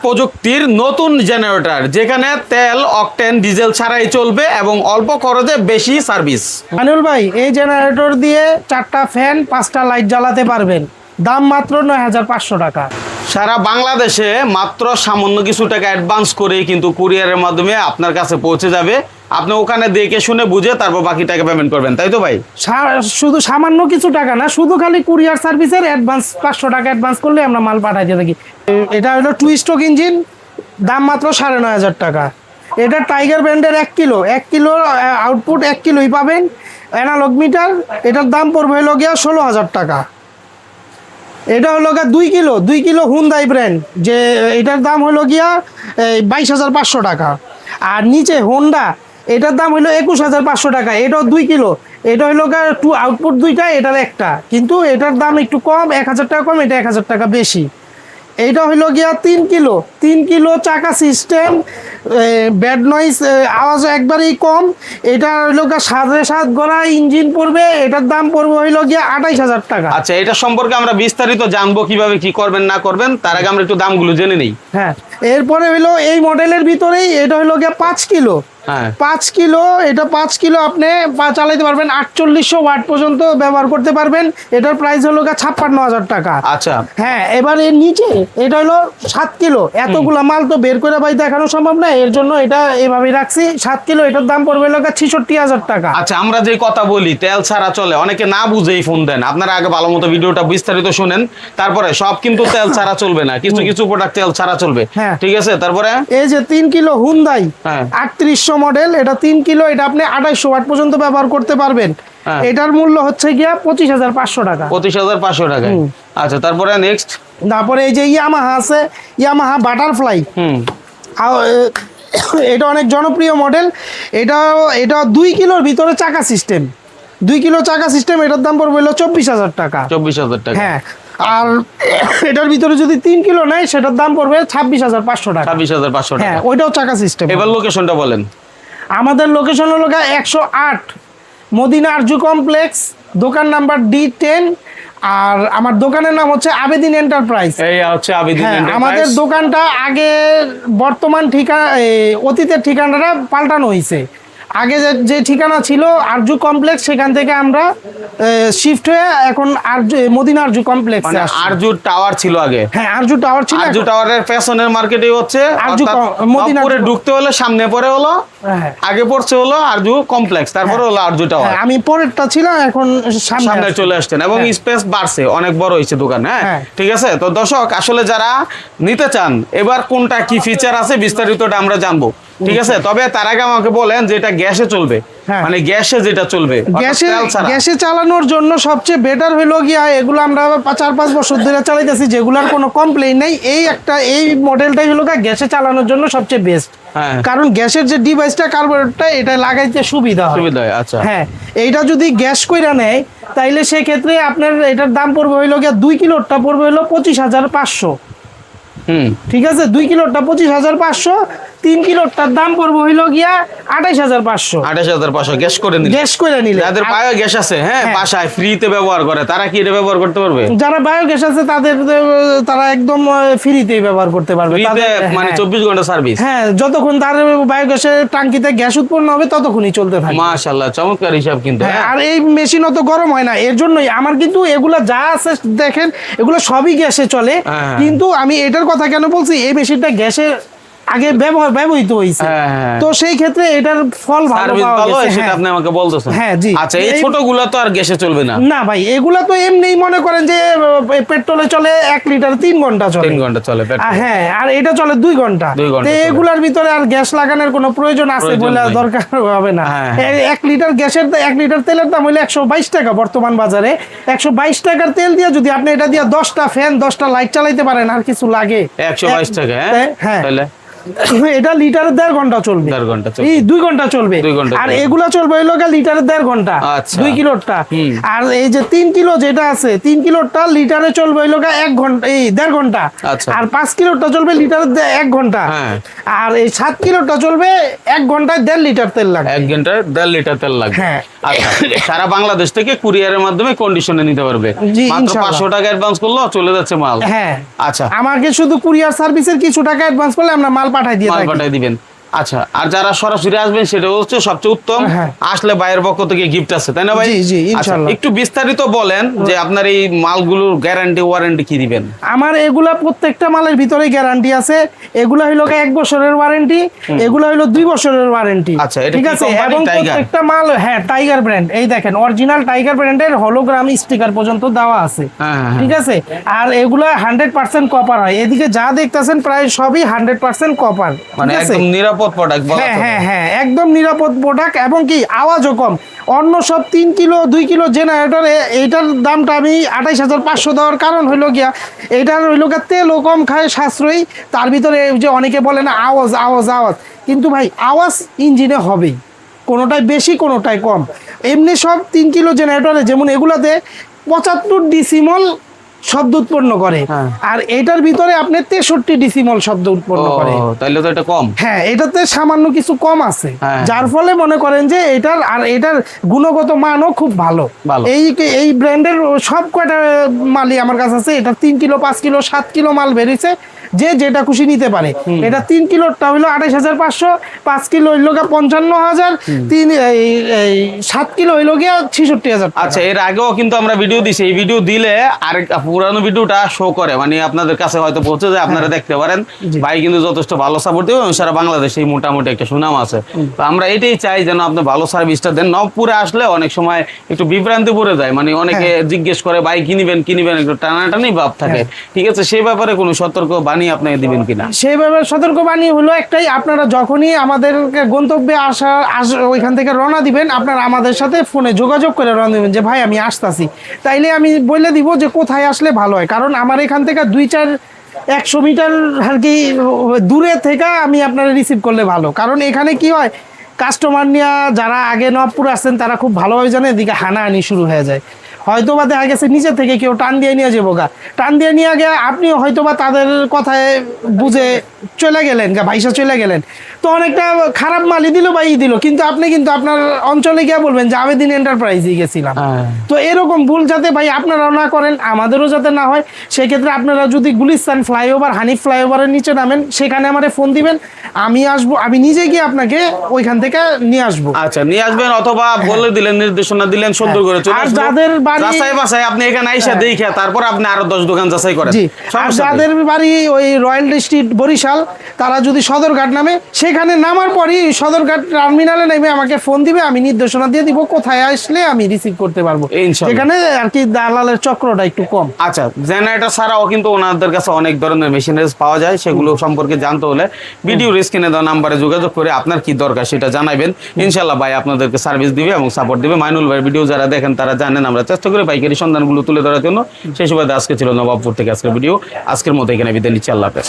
প্রযুক্তির নতুন জেনারেটর, যেখানে তেল, অকটেন, ডিজেল ছাড়াই চলবে এবং অল্প খরচে বেশি সার্ভিস। আনিউল ভাই, এই জেনারেটর দিয়ে 4টা ফ্যান 5টা লাইট জ্বালাতে পারবেন। দাম মাত্র 9,500 টাকা। সারা বাংলাদেশে মাত্র সামান্য কিছু টাকা অ্যাডভান্স করেই কিন্তু কুরিয়ারের মাধ্যমে আপনার কাছে পৌঁছে যাবে। আপনি ওখানে দেখে শুনে বুঝে তারপর বাকি টাকা পেমেন্ট করবেন, তাই তো ভাই? শুধু সামান্য কিছু টাকা না, শুধু খালি কুরিয়ার সার্ভিসের অ্যাডভান্স 500 টাকা অ্যাডভান্স করলে আমরা মাল পাঠাই দিয়ে থাকি। এটা হলো 2 স্ট্রোক ইঞ্জিন, দাম মাত্র 9,500 টাকা। এটা টাইগার ব্র্যান্ডের 1 কিলো আউটপুট 1 কিলোই পাবেন। অ্যানালগ মিটার, এটার দাম পড়বে হলো গিয়া 16,000 টাকা। এটা হলো গিয়া 2 কিলো হুন্দাই ব্র্যান্ড, যে এটার দাম হলো গিয়া 22,500 টাকা। আর নিচে হোন্ডা, এটার দাম হলো 21,500 টাকা। এটাও 2 কিলো, এটা হলো গিয়া আউটপুট দুইটা, এটার একটা, কিন্তু এটার দাম একটু কম, 1,000 টাকা কম, এটা 1,000 টাকা বেশি। এইটা হলো গিয়া 3 কিলো চাকা সিস্টেম, ব্যাড নয়েজ, আওয়াজ একবারেই কম। এটা হলো গিয়া 7.5 গড়া ইঞ্জিন পড়বে, এটার দাম পড়বে হইলো গিয়া 28,000 টাকা। আচ্ছা, এটা সম্পর্কে আমরা বিস্তারিত জানবো কিভাবে কি করবেন না করবেন, তার আগে আমরা একটু দামগুলো জেনে নেই। হ্যাঁ, এরপরে হইলো এই মডেলের ভিতরেই এটা হইলো গিয়া 5 কিলো। হ্যাঁ, 5 কিলো, এটা 5 কিলো আপনি চালাইতে পারবেন, 4800 ওয়াট পর্যন্ত ব্যবহার করতে পারবেন। এটার প্রাইস হলো 56,000 টাকা। আচ্ছা, হ্যাঁ, এবার এর নিচে এটা হলো 7 কিলো। এতগুলা মাল তো বের করে ভাই দেখানো সম্ভব না, এর জন্য এটা এভাবেই রাখছি। 7 কিলো, এটার দাম পড়বে হলো 66,000 টাকা। আচ্ছা, আমরা যে কথা বলি তেল ছাড়া চলে, অনেকে না বুঝেই ফোন দেন। আপনারা আগে ভালো মতো ভিডিওটা বিস্তারিত শুনেন, তারপরে সব কিন্তু তেল ছাড়া চলবে না, কিছু কিছু প্রোডাক্ট তেল ছাড়া চলবে। হ্যাঁ, ঠিক আছে। তারপরে এই যে 3 কিলো হুন্দাই 3800 হ্যাঁ, মডেল, এটা 3 কিলো, এটা আপনি 2800 ওয়াট পর্যন্ত ব্যবহার করতে পারবেন। হ্যাঁ, এটার মূল্য হচ্ছে গিয়া 25,500 টাকা। 25,500 টাকা। আচ্ছা, তারপরে নেক্সট। তারপরে এই যে ইয়ামাহা আছে, ইয়ামাহা বাটারফ্লাই। এটা অনেক জনপ্রিয় মডেল। এটা 2 কিলোর ভিতরে চাকা সিস্টেম, 2 কিলো চাকা সিস্টেম। এটার দাম পড়বে হলো 24,000 টাকা। 24,000 টাকা। হ্যাঁ, আর এটার ভিতরে যদি 3 কিলো নেয় সেটার দাম পড়বে 26,500 টাকা। 26,500 টাকা। হ্যাঁ, ওইটাও চাকা সিস্টেম। এবার লোকেশনটা বলেন। আমাদের লোকেশন হলো 108 মদিনা আরজু কমপ্লেক্স, দোকান নাম্বার D10। আর আমার দোকানের নাম হচ্ছে আবেদিন এন্টারপ্রাইজ। এই হচ্ছে আবেদিন এন্টারপ্রাইজ। আমাদের দোকানটা আগে বর্তমান ঠিকানা, অতীতের ঠিকানাটা পাল্টানো হয়েছে। আগে যে ঠিকানা ছিল আরজু কমপ্লেক্স, সেখান থেকে আমরা শিফট হয়ে এখন মদিনা আরজু কমপ্লেক্স। মানে আরজু টাওয়ার ছিল আগে। হ্যাঁ, আরজু টাওয়ার ছিল। আরজু টাওয়ারের পেছনের মার্কেটে হচ্ছে আরজু মদিনা। পরে ঢুকতে হলে সামনে পরে হলো, আগে পড়ছে হলো আরজু কমপ্লেক্স, তারপরে হলো আরজু টাওয়ার। আমি পরেরটা ছিলাম, এখন সামনে চলে আসছেন এবং স্পেস বাড়ছে, অনেক বড় হয়েছে দোকান। হ্যাঁ, ঠিক আছে। তো দর্শক, আসলে যারা নিতে চান, এবার কোনটা কি ফিচার আছে বিস্তারিতটা আমরা জানবো। ঠিক আছে। তবে তার আগে আমাকে বলেন যে এটা গ্যাসে চলবে, মানে গ্যাসে যেটা চলবে, গ্যাসে চালানোর জন্য সবচেয়ে বেটার হলো গিয়া, এগুলো আমরা 4-5 বছর ধরে চালাইতেছি, যেগুলোর কোনো কমপ্লেইন নেই। এই মডেলটাই হলো গ্যাসে চালানোর জন্য সবচেয়ে বেস্ট। কারণ গ্যাসের যে ডিভাইসটা, কার্বোরেটরটা, এটা লাগাইতে সুবিধা হয়। আচ্ছা, হ্যাঁ, এইটা যদি গ্যাস কইরা নেয় তাইলে সেক্ষেত্রে আপনার এটার দাম পড়বে হইলো গিয়া 2 কিলোটা পড়বে হলো 25,500। ঠিক আছে, 2 কিলোটা 25,500, 3 কিলোটার দাম পড়বে হইলো গিয়া 28,500। 28,500 গ্যাস করে নিলে যাদের বায়ো গ্যাস আছে, হ্যাঁ, বাসায় ফ্রিতে ব্যবহার করে, তারা কি এটা ব্যবহার করতে পারবে? যারা বায়ো গ্যাস আছে তারা একদম ফ্রিতেই ব্যবহার করতে পারবে। মানে 24 ঘন্টা সার্ভিস। হ্যাঁ, যতক্ষণ তার বায়ো গ্যাসের টাঙ্কিতে গ্যাস উৎপন্ন হবে ততক্ষণই চলতে থাকবে। মাশাআল্লাহ, চমৎকার হিসাব কিন্তু। আর এই মেশিন অত গরম হয় না, এর জন্যই আমার কিন্তু এগুলা যা আছে দেখেন, এগুলো সবই গ্যাসে চলে। কিন্তু আমি এটার কথা কেন বলছি, এই মেশিনটা গ্যাসের আগে ব্যবহৃত হয়েছে, তো সেই ক্ষেত্রে এটার ফল ভালো পাওয়া গেছে। সেটা আপনি আমাকে বলতেছেন। হ্যাঁ, জি। আচ্ছা, এই ছোটগুলো তো আর গ্যাসে চলবে না। না ভাই, এগুলা তো এমনিই মনে করেন যে পেট্রোলে চলে 1 লিটার 3 ঘন্টা চলে। 3 ঘন্টা চলে। হ্যাঁ, আর এটা চলে 2 ঘন্টা। তো এগুলার ভিতরে আর গ্যাস লাগানোর কোনো প্রয়োজন আছে বলে দরকার হবে না। 1 লিটার গ্যাসের 1 লিটার তেলের দাম হলো 122 টাকা বর্তমান বাজারে। 122 টাকার তেল দিয়ে যদি আপনি এটা দিয়ে 10টা ফ্যান 10টা লাইট চালাইতে পারেন, আর কিছু লাগে? 122 টাকা। হ্যাঁ, এটা লিটারে 1.5 ঘন্টা চলবে, 1.5 ঘন্টা চলবে। এই 2 ঘন্টা চলবে। 2 ঘন্টা আর চলবে। এগুলা চলবে হইলো লিটারে 1.5 ঘন্টা, আচ্ছা। 2 কিলোটা। আর এই যে 3 কিলো যেটা আছে, 3 কিলোটা লিটারে চলবে হইলো 1 ঘন্টা, এই 1.5 ঘন্টা। আচ্ছা। আর 5 কিলোটা চলবে লিটারে 1 ঘন্টা। হ্যাঁ। আর এই 7 কিলোটা চলবে 1 ঘন্টায় 1.5 লিটার তেল লাগবে। 1 ঘন্টায় 1.5 লিটার তেল লাগবে। হ্যাঁ। আচ্ছা, সারা বাংলাদেশ থেকে কুরিয়ারের মাধ্যমে কন্ডিশনে নিতে পারবে, জি, মাত্র ইনশাআল্লাহ। 500 টাকা অ্যাডভান্স করলো চলে যাচ্ছে মাল। হ্যাঁ, আচ্ছা, আমাকে শুধু কুরিয়ার সার্ভিসের কিছু টাকা অ্যাডভান্স করলে আমরা মাল পাঠাই দিয়ে মাল থাকি। পাঠিয়ে দিবেন। আচ্ছা, আর যারা সরাসরি আসবেন সেটা হচ্ছে সবচেয়ে উত্তম। হ্যাঁ। আসলে বাইরের পক্ষ থেকে গিফট আছে, তাই না ভাই? জি, জি, আচ্ছা, ইনশাআল্লাহ। একটু বিস্তারিত বলেন যে আপনার এই মালগুলোর গ্যারান্টি ওয়ারেন্টি কি দিবেন? আমার এগুলা প্রত্যেকটা মালের ভিতরে গ্যারান্টি আছে। এগুলা হইলো 1 বছরের ওয়ারেন্টি, এগুলা হইলো 2 বছরের ওয়ারেন্টি। আচ্ছা, এটা ঠিক কি আছে। কোম্পানি? এবং টাইগার? প্রত্যেকটা মাল, হ্যাঁ, টাইগার ব্র্যান্ড। এই দেখেন অরিজিনাল টাইগার ব্র্যান্ডের হলোগ্রাম স্টিকার পর্যন্ত দেওয়া আছে। হ্যাঁ, হ্যাঁ। ঠিক আছে। আর এগুলা 100% কপার হয়। এদিকে যা দেখতেছেন প্রায় সবই 100% কপার। মানে একদম নিরাপদ প্রোডাক্ট বলা হ্যাঁ, চলে। হ্যাঁ, হ্যাঁ, একদম নিরাপদ প্রোডাক্ট। এবং কি আওয়াজও কম। অন্য সব 3 কিলো 2 কিলো জেনারেটরে এইটার দামটা আমি 28,500 দেওয়ার কারণ হইলো গিয়া এইটার হইলো গিয়া তেলও কম খায়, সাশ্রয়ী। তার ভিতরে যে অনেকে বলে না আওয়াজ আওয়াজ আওয়াজ, কিন্তু ভাই আওয়াজ ইঞ্জিনে হবেই, কোনোটাই বেশি কোনোটাই কম। এমনি সব 3 কিলো জেনারেটরে যেমন এগুলাতে 75 ডিসিমল শব্দ উৎপন্ন করে, হ্যাঁ। আর এটার ভিতরে আপনি 63 ডিসিমল শব্দ উৎপন্ন করে। ও, তাইলে তো এটা কম। হ্যাঁ, এটাতে সামান্য কিছু কম আছে, হ্যাঁ। যার ফলে মনে করেন যে এটার গুণগত মানও খুব ভালো। ভালো। এই ব্র্যান্ডের সব কয়টা মালই আমার কাছে আছে। এটা 3 কিলো 5 কিলো 7 কিলো মাল বেরিয়েছে, যে যেটা খুশি নিতে পারে। এটা 3 কিলোটা হইলো 28,500, 5 কিলো হইলো গিয়া 55,000, 7 কিলো হইলো গিয়া 66,000। আচ্ছা, এর আগেও কিন্তু আমরা ভিডিও দিছি, এই ভিডিও দিলে আর পুরানো ভিডিওটা শো করে, মানে আপনাদের কাছে হয়তো পৌঁছে যায়, আপনারা দেখতে পারেন। জি। ভাই কিন্তু যথেষ্ট ভালো সাপোর্ট দেবে এবং সারা বাংলাদেশে মোটামুটি একটা সুনাম আছে। তো আমরা এটাই চাই যেন আপনি ভালো সার্ভিসটা দেন। নবপুরে আসলে অনেক সময় একটু বিভ্রান্তি পড়ে যায়, মানে অনেকে জিজ্ঞেস করে ভাই কিনিবেন একটু টানাটানি ভাব থাকে। ঠিক আছে, সেই ব্যাপারে কোনো সতর্ক বাণী আপনি দিবেন কিনা? সেইভাবে সতর্কবাণী হলো একটাই, আপনারা যখনই আমাদের গন্তব্যে ওইখান থেকে রওনা দিবেন, আপনারা আমাদের সাথে ফোনে যোগাযোগ করে রওনা দিবেন যে ভাই আমি আসতাছি। তাইলে আমি বলে দিব যে কোথায় আসলে ভালো হয়। কারণ আমার এখান থেকে 100 মিটার আর কি দূরে থেকে আমি আপনারা রিসিভ করলে ভালো। কারণ এখানে কি হয়, কাস্টমার নিয়ে যারা আগে নবপুর আসছেন তারা খুব ভালোভাবে জানে এদিকে হানাহানি শুরু হয়ে যায়। হয়তোবা দেখা গেছে নিচে থেকে কেউ টান দিয়ে নিয়ে যাবো গা, টান দিয়ে নিয়ে গিয়ে আপনি হয়তোবা তাদের কথায় বুঝে চলে গেলেন গা, ভাইসা চলে গেলেন, তো অনেকটা খারাপ মালই দিল বা দিল, কিন্তু আপনি কিন্তু আপনার অঞ্চলে গিয়ে বলবেন যে আবেদিন এন্টারপ্রাইজে গেছিলাম। তো এরকম ভুল যাতে ভাই আপনারাও না করেন, আমাদেরও যাতে না হয়, সেক্ষেত্রে আপনারা যদি গুলিস্তান ফ্লাইওভার, হানিফ ফ্লাইওভারের নিচে নামেন, সেখানে আমারে ফোন দিবেন, আমি আসবো, আমি নিজে গিয়ে আপনাকে ওইখান থেকে নিয়ে আসবো। আচ্ছা, নিয়ে আসবেন অথবা বলে দিলেন, নির্দেশনা দিলেন, সুন্দর করে চলে আর আসলো। যাদের বাড়ি- যাচাই বাছাই আপনি এখানে আইসা দেখে তারপর আপনি আরো 10 দোকান যাচাই করেন। জি, আর সমস্যা নেই। যাদের বাড়ি ওই রয়্যাল স্ট্রিট বরিশাল, তারা যদি সদরঘাট নামে, সেখানে নামার পরই সদরঘাট টার্মিনালে নেমে আমাকে ফোন দিবে, আমি নির্দেশনা দিয়ে দিব কোথায় আসলে আমি রিসিভ করতে পারবো। ইনশাআল্লাহ। এখানে আর কি দালালের চক্রটা একটু কম। আচ্ছা, জেনারেটর ছাড়াও কিন্তু ওনাদের কাছে অনেক ধরনের মেশিনারিজ পাওয়া যায়, সেগুলো সম্পর্কে জানতে হলে ভিডিও স্ক্রিনে দেওয়া নাম্বারে যোগাযোগ করে আপনার কি দরকার সেটা জানাবেন। ইনশাআল্লাহ ভাই আপনাদেরকে সার্ভিস দিবে এবং সাপোর্ট দিবে। মাইনুল ভাই ভিডিও যারা দেখেন তারা জানেন আমরা চেষ্টা করি পাইকারি সন্ধানগুলো তুলে ধরার জন্য। সেই সুবাদে আজকে ছিল নবাবপুর থেকে আজকের ভিডিও। আজকের মতো এখানে বিদায় নিচ্ছি, আল্লাহ হাফেজ।